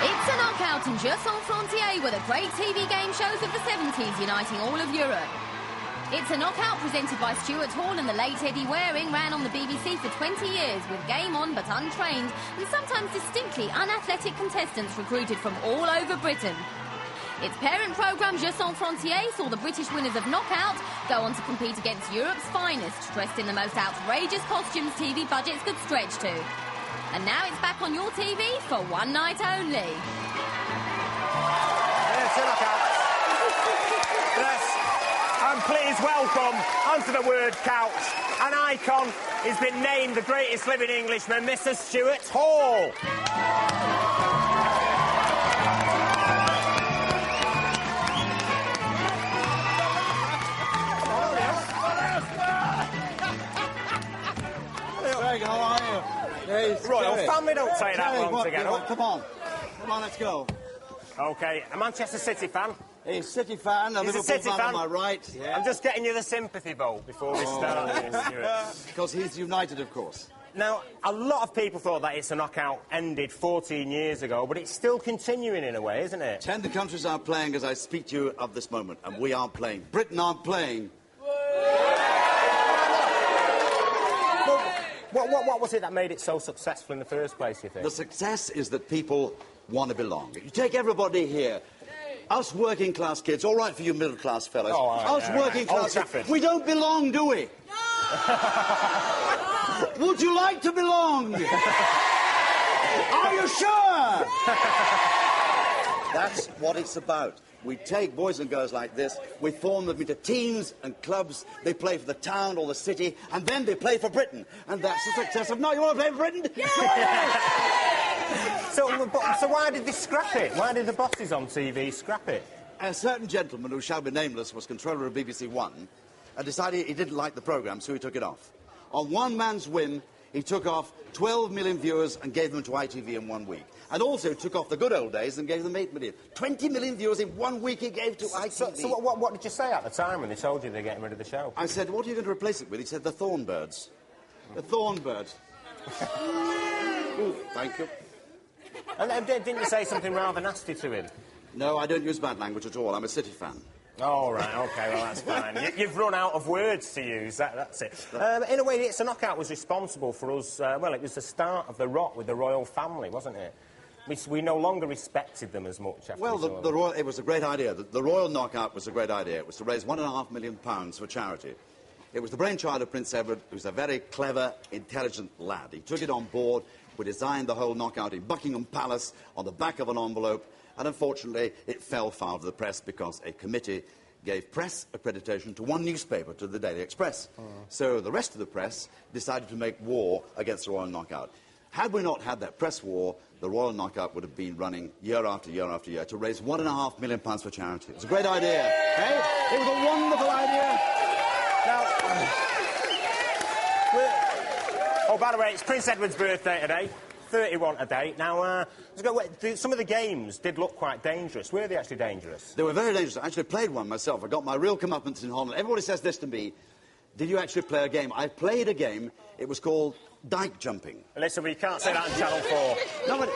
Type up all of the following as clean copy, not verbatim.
It's a knockout in Jeux sans frontières were the great TV game shows of the 70s uniting all of Europe. It's a knockout presented by Stuart Hall and the late Eddie Waring ran on the BBC for 20 years with game on but untrained and sometimes distinctly unathletic contestants recruited from all over Britain. Its parent programme Jeux sans frontières saw the British winners of Knockout go on to compete against Europe's finest, dressed in the most outrageous costumes TV budgets could stretch to. And now it's back on your TV for one night only. It's a knockout. Yes. And please welcome, onto the word couch, an icon. He's been named the greatest living Englishman, Mr. Stuart Hall. How are you? Hey, Royal family don't take that long to get up. Come on, let's go. OK, a Manchester City fan. A City fan, a He's Liverpool a City fan on my right. Yeah. I'm just getting you the sympathy vote before we start. Because he's United, of course. Now, a lot of people thought that It's a Knockout ended 14 years ago, but it's still continuing in a way, isn't it? 10 countries are playing as I speak to you of this moment, and we aren't playing. Britain aren't playing. What was it that made it so successful in the first place, you think? The success is that people want to belong. You take everybody here. Us working-class kids, all right for you middle-class fellas. Oh, right, us working-class kids, we don't belong, do we? No! Would you like to belong? Are you sure? That's what it's about. We take boys and girls like this, we form them into teams and clubs, they play for the town or the city, and then they play for Britain. And that's the success of... No, you want to play for Britain? Yeah! So why did they scrap it? Why did the bosses on TV scrap it? A certain gentleman, who shall be nameless, was controller of BBC One, and decided he didn't like the programme, so he took it off. On one man's whim, he took off 12 million viewers and gave them to ITV in 1 week. And also took off the good old days and gave them 8 million. 20 million viewers in 1 week he gave to ITV. So what did you say at the time when they told you they're getting rid of the show? I said, what are you going to replace it with? He said, the Thornbirds. The Thornbirds. Ooh, thank you. And didn't you say something rather nasty to him? No, I don't use bad language at all. I'm a City fan. Oh, right, OK, well, that's fine. You've run out of words to use, that's it. In a way, It's a Knockout was responsible for us... well, it was the start of the rot with the royal family, wasn't it? We no longer respected them as much after it was a great idea. The Royal Knockout was a great idea. It was to raise £1.5 million for charity. It was the brainchild of Prince Edward, who's a very clever, intelligent lad. He took it on board. We designed the whole knockout in Buckingham Palace on the back of an envelope, and unfortunately it fell foul to the press because a committee gave press accreditation to one newspaper, to the Daily Express. So the rest of the press decided to make war against the Royal Knockout. Had we not had that press war, the Royal Knockout would have been running year after year after year to raise £1.5 million for charity. It was a great idea, eh? It was a wonderful idea. Now... Oh, by the way, it's Prince Edward's birthday today. 31 today. Now, some of the games did look quite dangerous. Were they actually dangerous? They were very dangerous. I actually played one myself. I got my real comeuppance in Holland. Everybody says this to me. Did you actually play a game? I played a game. It was called dyke jumping. Listen, we can't say that on Channel 4. No, but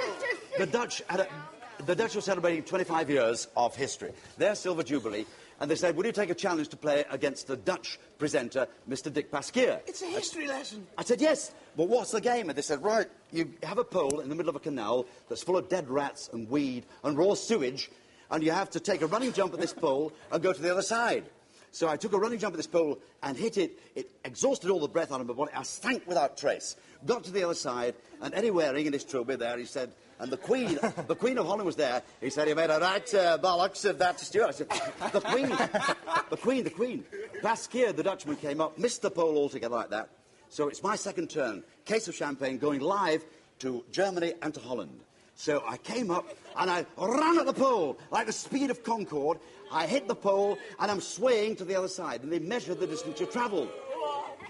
the Dutch were celebrating 25 years of history. Their silver jubilee. And they said, would you take a challenge to play against the Dutch presenter, Mr. Dick Pasquier? It's a history lesson. I said, yes. Well, what's the game? And they said, right, you have a pole in the middle of a canal that's full of dead rats and weed and raw sewage, and you have to take a running jump at this pole and go to the other side. So I took a running jump at this pole and hit it. It exhausted all the breath out of my body. I sank without trace. Got to the other side, and Eddie Waring in his trilby there, he said... And the Queen of Holland was there. He said, he made a right bollocks of that to Stuart. I said, the Queen. Pasquier, the Dutchman, came up, missed the pole altogether like that. So it's my second turn. Case of champagne going live to Germany and to Holland. So I came up and I ran at the pole like the speed of Concorde. I hit the pole and I'm swaying to the other side. And they measured the distance you travelled.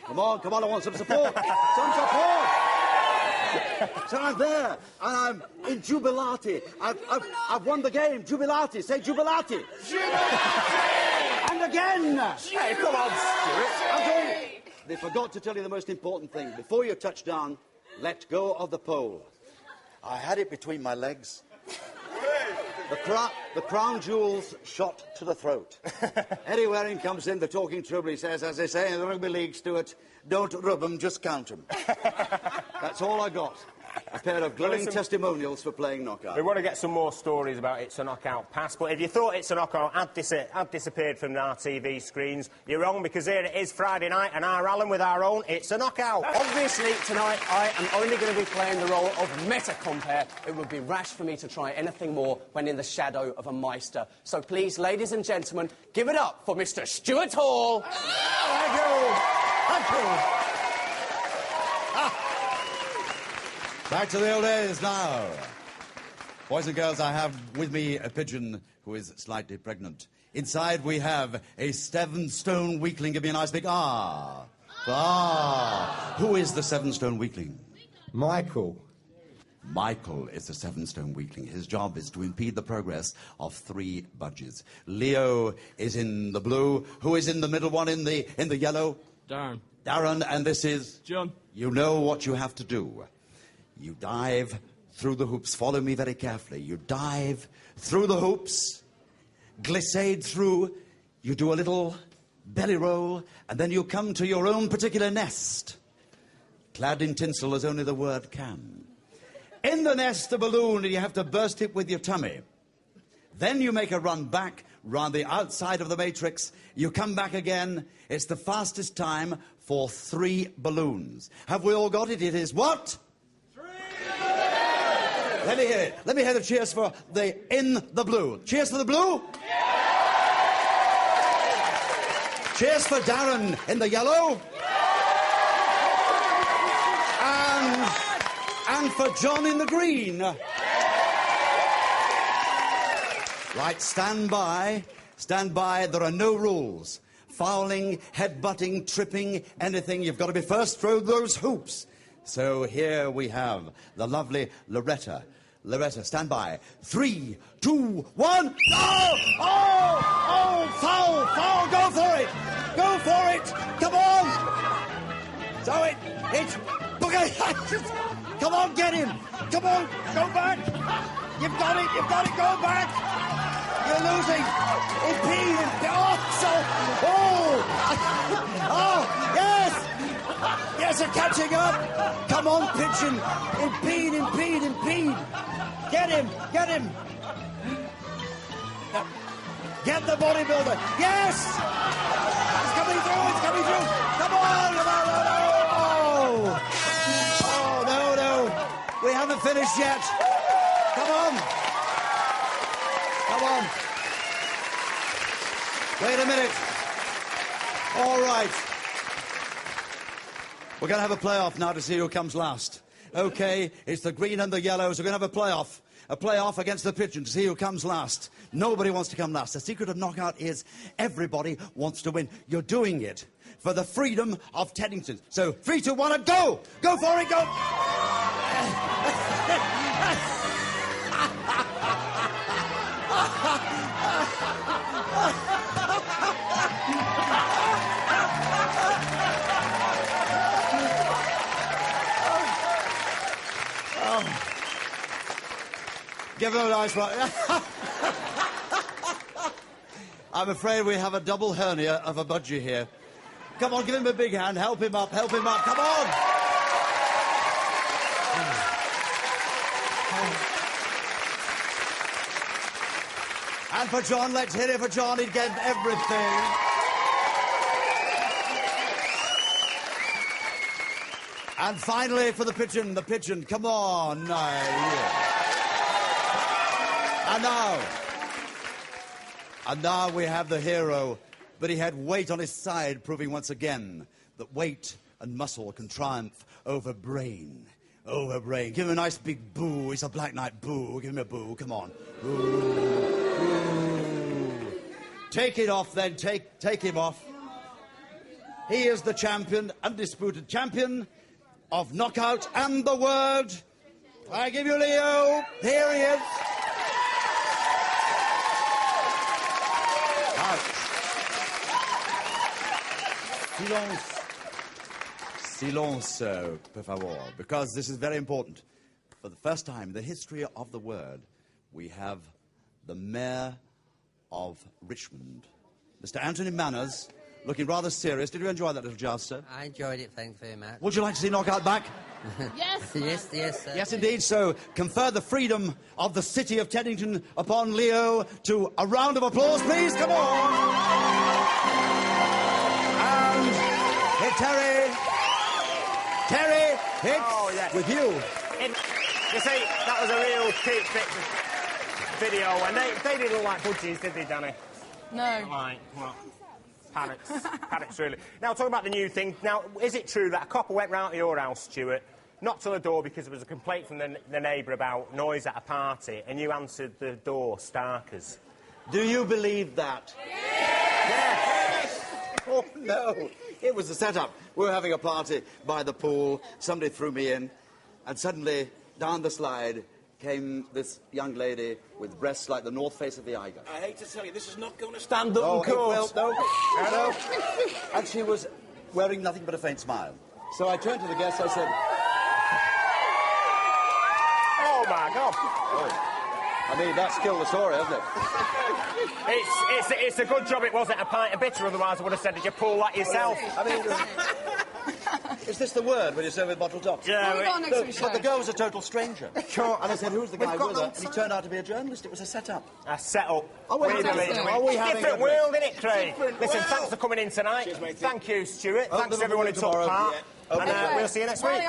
Come on, I want some support. Some support. So I'm there, and I'm in jubilati. I've won the game. Jubilati. Say jubilati. Jubilati! And again. Hey, come on, Stuart. They forgot to tell you the most important thing. Before you touch down, let go of the pole. I had it between my legs. The crown jewels shot to the throat. Eddie Waring comes in, the talking trouble. He says, as they say in the rugby league, Stuart, don't rub 'em, just count 'em. That's all I got. A pair of glowing testimonials for playing knockout. We want to get some more stories about It's a Knockout past, but if you thought It's a Knockout had disappeared from our TV screens, you're wrong, because here it is Friday night, and our Alan with our own It's a Knockout. Obviously, tonight I am only going to be playing the role of meta-compare. It would be rash for me to try anything more when in the shadow of a Meister. So please, ladies and gentlemen, give it up for Mr. Stuart Hall. Thank you. Thank you. Back to the old days now. Boys and girls, I have with me a pigeon who is slightly pregnant. Inside we have a 7-stone weakling. Give me a nice big ah. Ah. Who is the 7-stone weakling? Michael. Michael is the 7-stone weakling. His job is to impede the progress of 3 budgies. Leo is in the blue. Who is in the middle one in the yellow? Darren. Darren, and this is? John. You know what you have to do. You dive through the hoops. Follow me very carefully. You dive through the hoops, glissade through, you do a little belly roll, and then you come to your own particular nest, clad in tinsel as only the word can. In the nest, a balloon, and you have to burst it with your tummy. Then you make a run back round the outside of the matrix. You come back again. It's the fastest time for 3 balloons. Have we all got it? It is what? Let me hear it. Let me hear the cheers for the in the blue. Cheers for the blue. Yeah! Cheers for Darren in the yellow. Yeah! And for John in the green. Yeah! Right, stand by. Stand by. There are no rules. Fouling, head-butting, tripping, anything. You've got to be first through those hoops. So here we have the lovely Loretta. Loretta, stand by. 3, 2, 1. Oh! Oh! Oh! Foul! Foul! Go for it! Go for it! Come on! So it's... Come on, get him! Come on! Go back! You've got it! You've got it! Go back! You're losing! Impede! Oh! So... Oh! Oh! Yes! Yes, they're catching up! Come on, pigeon! Impede, impede, impede! Get him! Get him! Get the bodybuilder! Yes! It's coming through! It's coming through! Come on! Come on! Oh! Oh, no, no! We haven't finished yet! Come on! Come on! Wait a minute! All right. We're going to have a playoff now to see who comes last. OK, it's the green and the yellows. We're going to have a playoff. A playoff against the pigeon to see who comes last. Nobody wants to come last. The secret of knockout is everybody wants to win. You're doing it for the freedom of Teddington. So, 3, 2, 1, and go! Go for it, go! Give him a nice one. I'm afraid we have a double hernia of a budgie here. Come on, give him a big hand. Help him up. Help him up. Come on. And for John, let's hit it for John. He gave everything. And finally for the pigeon. The pigeon. Come on. No. Yeah. And now we have the hero, but he had weight on his side, proving once again that weight and muscle can triumph over brain. Over brain. Give him a nice big boo. It's a Black Knight boo. Give him a boo. Come on. Boo. Boo. Take it off then. Take him off. He is the champion, undisputed champion of knockout and the world. I give you Leo. Here he is. Silence. Silence, per favor, because this is very important. For the first time in the history of the word, we have the Mayor of Richmond. Mr. Anthony Manners, looking rather serious. Did you enjoy that little joust, sir? I enjoyed it, thanks very much. Would you like to see Knockout back? Yes. Yes, sir. Yes, indeed. So, confer the freedom of the city of Teddington upon Leo to a round of applause, please. Come on. And hit Terry. Terry, hits with you. You see, that was a real cheap video, and they didn't look like budgies, did they, Danny? No. Right, well, parrots. Parrots, really. Now, talking about the new thing, now, is it true that a copper went round to your house, Stuart, knocked on the door because there was a complaint from the neighbour about noise at a party, and you answered the door, starkers? Do you believe that? Yes! Oh, no. It was a setup. We were having a party by the pool. Somebody threw me in, and suddenly, down the slide, came this young lady with breasts like the north face of the Eiger. I hate to tell you, this is not going to stand up Oh, in court. well, no. And she was wearing nothing but a faint smile. So I turned to the guests, I said... Oh, my God. Oh. I mean, that's killed the story, hasn't it? It's a good job it wasn't a pint of bitter, otherwise I would have said, did you pull that yourself? I mean... Is this the word when you serve with bottle tops? Yeah, but the girl was a total stranger. Sure. And I said, who's the guy with her? And he turned out to be a journalist. It was a setup. A set-up. Oh, wait, different world, isn't it, Craig? Listen, thanks for coming in tonight. Thank you, Stuart. Thanks to everyone who took part. Yeah. And we'll see you next week.